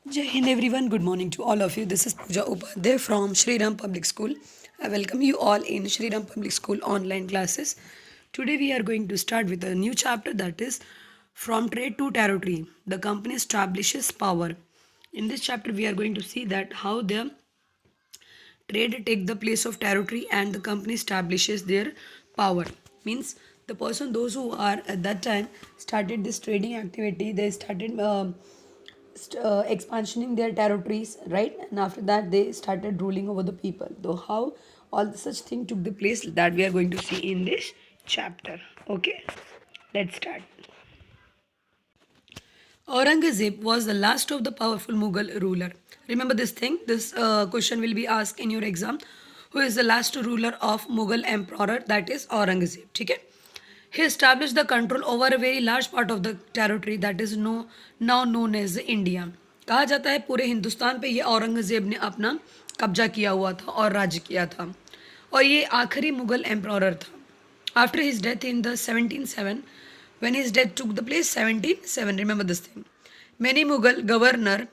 Jai Hind everyone, good morning to all of you. This is Pooja Upadhyay from Shri Ram Public School. I welcome you all in Shri Ram Public School online classes. Today we are going to start with a new chapter, that is From Trade to Territory. The company establishes power. In this chapter we are going to see that how the trade take the place of territory and the company establishes their power. Means the person, those who are at that time started this trading activity, they started expansioning their territories, right? And after that they started ruling over the people. Though how all such thing took the place, that we are going to see in this chapter. Okay, let's start. Aurangzeb was the last of the powerful Mughal ruler. Remember this thing. This question will be asked in your exam. Who is the last ruler of Mughal emperor? That is Aurangzeb. Okay. He established the control over a very large part of the territory that is now known as India. कहा जाता है पूरे हिंदुस्तान पे ये औरंगजेब ने अपना कब्जा किया हुआ था और राज्य किया था और ये आखिरी मुगल एम्प्रॉरर था. After his death in the 1707, when his death took the place 1707, remember this thing. Many Mughal governor,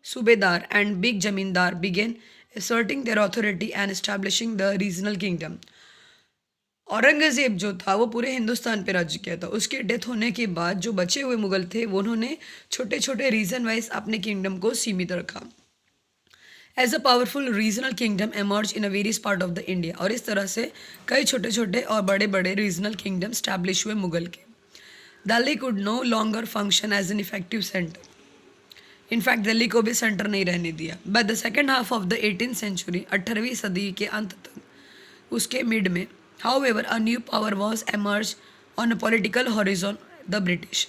Subedar and big Jamindar began asserting their authority and establishing the regional kingdom. Aurangzeb जो था वो पूरे हिंदुस्तान पे राज्य किया था. उसके डेथ होने के बाद जो बचे हुए मुगल थे वो उन्होंने छोटे छोटे रीजन वाइज अपने किंगडम को सीमित रखा. As a powerful regional kingdom emerge in a various part of the India. और इस तरह से कई छोटे छोटे और बड़े बड़े रीजनल किंगडम स्टैब्लिश हुए मुगल के. Delhi could no longer function as an effective centre. In fact Delhi को भी सेंटर नहीं रहने दिया. By the second half of the 18th century, 18वीं सदी के अंत तक, उसके मिड में, however a new power was emerged on a political horizon, the British.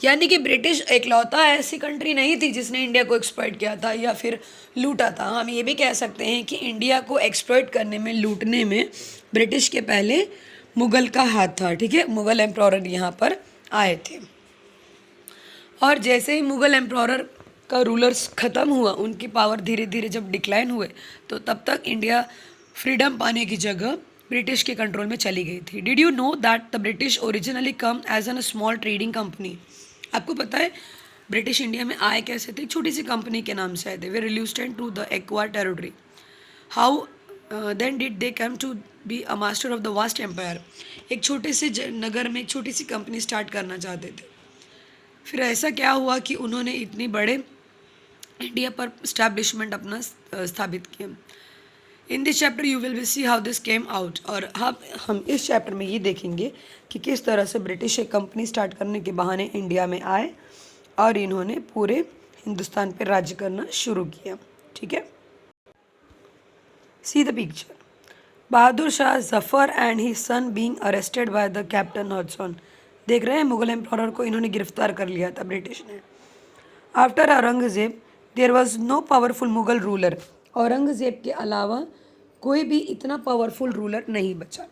यानी कि ब्रिटिश एकलौता ऐसी कंट्री नहीं थी जिसने इंडिया को एक्सप्लॉइट किया था या फिर लूटा था. हम ये भी कह सकते हैं कि इंडिया को एक्सप्लॉइट करने में, लूटने में ब्रिटिश के पहले मुगल का हाथ था. ठीक है, मुगल एम्प्रॉरर यहाँ पर आए थे और जैसे ही मुगल एम्प्रॉरर का रूलर्स ख़त्म हुआ, उनकी पावर धीरे धीरे जब डिक्लाइन हुए, तो तब तक इंडिया फ्रीडम पाने की जगह ब्रिटिश के कंट्रोल में चली गई थी. Did you know that the British originally come as an small trading company. आपको पता है ब्रिटिश इंडिया में आए कैसे थे? छोटी सी कंपनी के नाम से आए थे. वे reluctant to the acquire territory. How then did they come to be a master of the vast empire. एक छोटे से नगर में एक छोटी सी कंपनी स्टार्ट करना चाहते थे. फिर ऐसा क्या हुआ कि उन्होंने इतनी बड़े इंडिया पर स्टैब्लिशमेंट अपना स्थापित किया. In this chapter you will see how this came out. और हम इस चैप्टर में ये देखेंगे कि किस तरह से ब्रिटिश एक कंपनी स्टार्ट करने के बहाने इंडिया में आए और इन्होंने पूरे हिंदुस्तान पर राज्य करना शुरू किया. ठीक है, see the picture. Bahadur Shah Zafar and his son being arrested by the captain Hodson. देख रहे हैं, मुगल एम्प्रॉरर को इन्होंने गिरफ्तार कर लिया था ब्रिटिश ने. After Aurangzeb there was no powerful Mughal ruler. Aurangzeb के अलावा कोई भी इतना पावरफुल रूलर नहीं बचा.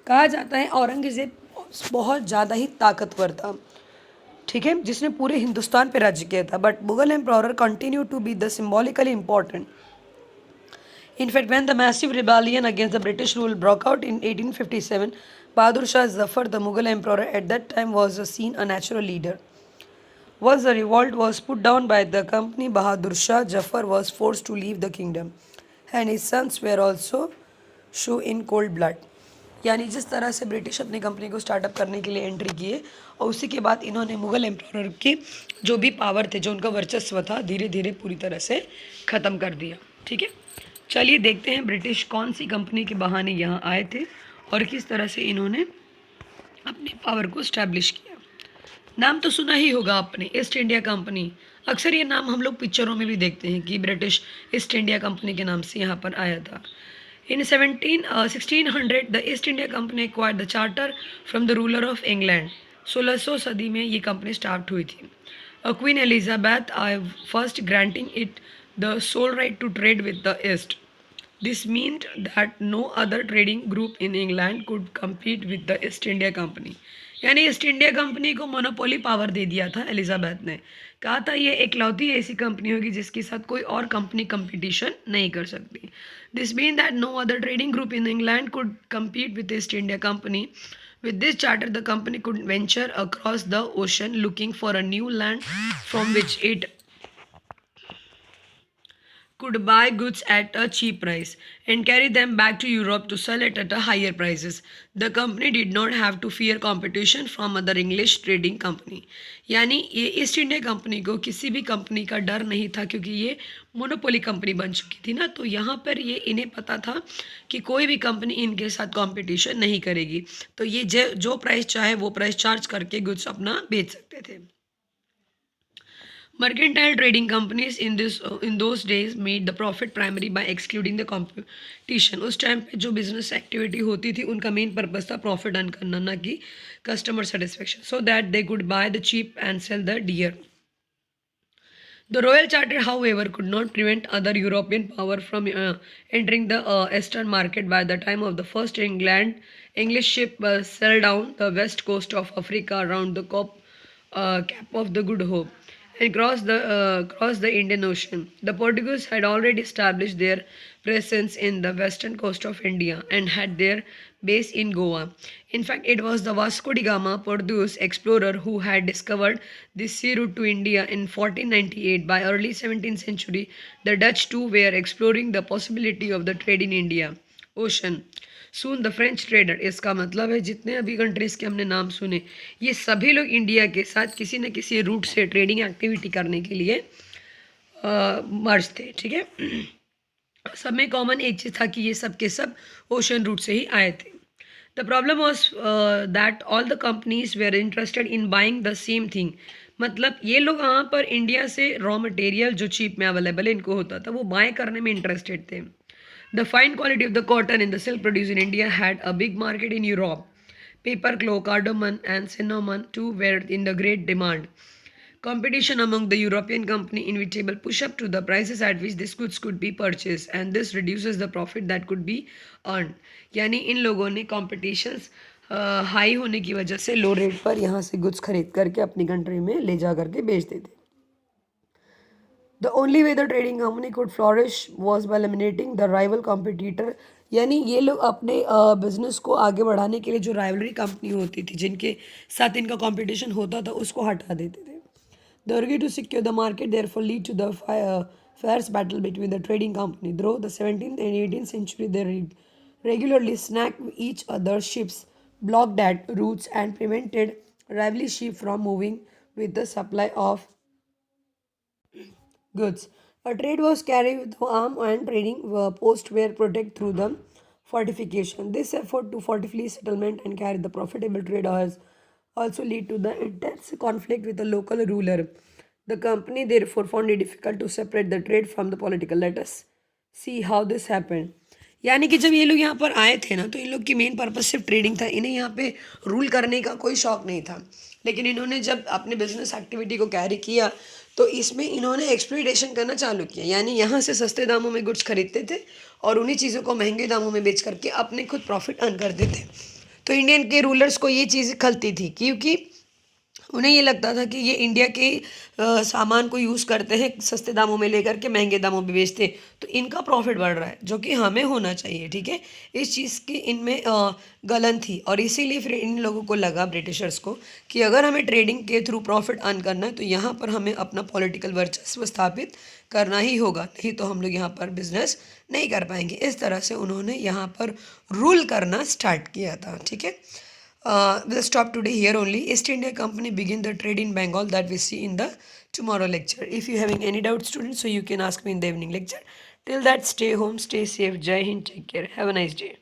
कहा जाता है औरंगजेब बहुत ज़्यादा ही ताकतवर था, ठीक है, जिसने पूरे हिंदुस्तान पर राज्य किया था. But Mughal emperor continue to be the symbolically important. In fact, when the massive rebellion against the British rule broke out in 1857, Bahadur Shah Zafar, the Mughal emperor at that time, was seen a natural leader. Once the revolt was put down by the company, Bahadur Shah Zafar was forced to leave the kingdom, and his sons were also shown in cold blood. यानी जिस तरह से British अपनी company को startup करने के लिए entry किए और उसी के बाद इन्होंने मुगल एम्प्रॉरर के जो भी पावर थे, जो उनका वर्चस्व था, धीरे धीरे पूरी तरह से ख़त्म कर दिया. ठीक है, चलिए देखते हैं ब्रिटिश कौन सी कंपनी के बहाने यहाँ आए थे और किस तरह से इन्होंने अपने पावर को स्टैब्लिश किया. नाम तो सुना ही होगा आपने, ईस्ट इंडिया कंपनी. अक्सर ये नाम हम लोग पिक्चरों में भी देखते हैं कि ब्रिटिश ईस्ट इंडिया कंपनी के नाम से यहाँ पर आया था. इन 1600 the east India company acquired the charter from the ruler of England. 1600 सदी में ये कंपनी स्टार्ट हुई थी. Queen Elizabeth I first granting it the sole right to trade with the East. This meant that no other trading group in England could compete with the East India Company. यानी east India company को monopoly power दे दिया था Elizabeth ने. कहा था ये एकलौती ऐसी company होगी जिसके साथ कोई और कंपनी कंपटीशन नहीं कर सकती. This mean that no other trading group in England could compete with East India company. With this charter, the company could venture across the ocean looking for a new land from which it could buy goods at a cheap price and carry them back to Europe to sell it at a higher prices. The company did not have to fear competition from other English trading company. यानी ये east India company को किसी भी company का डर नहीं था, क्योंकि ये मोनोपोली कंपनी बन चुकी थी ना, तो यहाँ पर ये इन्हें पता था कि कोई भी कंपनी इनके साथ कंपटीशन नहीं करेगी, तो ये जो प्राइस चाहे वो प्राइस चार्ज करके गुड्स अपना बेच सकते थे. Mercantile trading companies in those days made the profit primary by excluding the competition. उस टाइम पे जो बिजनेस एक्टिविटी होती थी उनका मेन पर्पस था प्रॉफिट अर्न करना, ना कि customer satisfaction, so that they could buy the cheap and sell the dear. The Royal Charter, however, could not prevent other European power from entering the Eastern market. By the time of the first English ship sailed down the west coast of Africa around the Cape of the Good Hope and crossed the Indian Ocean. The Portuguese had already established their presence in the western coast of India and had their base in Goa. In fact, it was the Vasco da Gama, Portuguese explorer, who had discovered this sea route to India in 1498. By early 17th century, the Dutch too were exploring the possibility of the trade in India Ocean. Soon the French trader, इसका मतलब है जितने अभी countries के हमने नाम सुने, ये सभी लोग इंडिया के साथ किसी न किसी रूट से ट्रेडिंग एक्टिविटी करने के लिए मर्ज थे. ठीक है, सब में कॉमन एक चीज़ था कि ये सब के सब ओशन रूट से ही आए थे. The problem was that all the companies were interested in buying the same thing. मतलब ये लोग वहाँ पर इंडिया से रॉ मटेरियल जो चीप में अवेलेबल इनको होता था वो बाय करने में इंटरेस्टेड थे. The fine quality of the cotton and the silk produced in India had a big market in Europe. Paper, cloth, cardamom, and cinnamon too were in the great demand. Competition among the European company inevitable push up to the prices at which these goods could be purchased, and this reduces the profit that could be earned. यानी इन लोगों ने competitions high होने की वजह से लो rate पर यहाँ से गुड्स खरीद करके अपनी कंट्री में ले जा करके बेच देते. The only way the trading company could flourish was by eliminating the rival competitor. यानी ये लोग अपने बिजनेस को आगे बढ़ाने के लिए जो राइवलरी कंपनी होती थी जिनके साथ इनका कंपटीशन होता था उसको हटा देते थे. The urge to secure the market therefore lead to the fierce battle between the trading company. Through the 17th and 18th century, they regularly snagged each other's ships, blocked at routes, and prevented rival ships from moving with the supply of goods. A trade was carried with arm and trading posts were protected through the fortification. This effort to fortify settlement and carry the profitable trade has also lead to the intense conflict with the local ruler. The company therefore found it difficult to separate the trade from the political. Let us see how this happened. यानी कि जब ये लोग यहाँ पर आए थे ना, तो इन लोग की मेन पर्पस सिर्फ ट्रेडिंग था, इन्हें यहाँ पे रूल करने का कोई शौक नहीं था. लेकिन इन्होंने जब अपने बिजनेस एक्टिविटी को कैरी किया तो इसमें इन्होंने एक्सप्लॉइटेशन करना चालू किया. यानी यहाँ से सस्ते दामों में गुड्स खरीदते थे और उन्हीं चीज़ों को महंगे दामों में बेच करके अपने खुद प्रॉफिट अर्न करते थे. तो इंडियन के रूलर्स को ये चीज़ खलती थी, क्योंकि उन्हें ये लगता था कि ये इंडिया के सामान को यूज़ करते हैं सस्ते दामों में लेकर के महंगे दामों में बेचते, तो इनका प्रॉफिट बढ़ रहा है जो कि हमें होना चाहिए. ठीक है, इस चीज़ की इनमें गलन थी और इसीलिए फिर इन लोगों को लगा ब्रिटिशर्स को कि अगर हमें ट्रेडिंग के थ्रू प्रॉफिट अर्न करना है तो यहाँ पर हमें अपना पॉलिटिकल वर्चस्व स्थापित करना ही होगा, नहीं तो हम लोग यहाँ पर बिजनेस नहीं कर पाएंगे. इस तरह से उन्होंने यहाँ पर रूल करना स्टार्ट किया था. ठीक है, we'll stop today here only. East India Company begin the trade in Bengal that we see in the tomorrow lecture. If you having any doubts, students, so you can ask me in the evening lecture. Till that, stay home, stay safe. Jai Hind, take care. Have a nice day.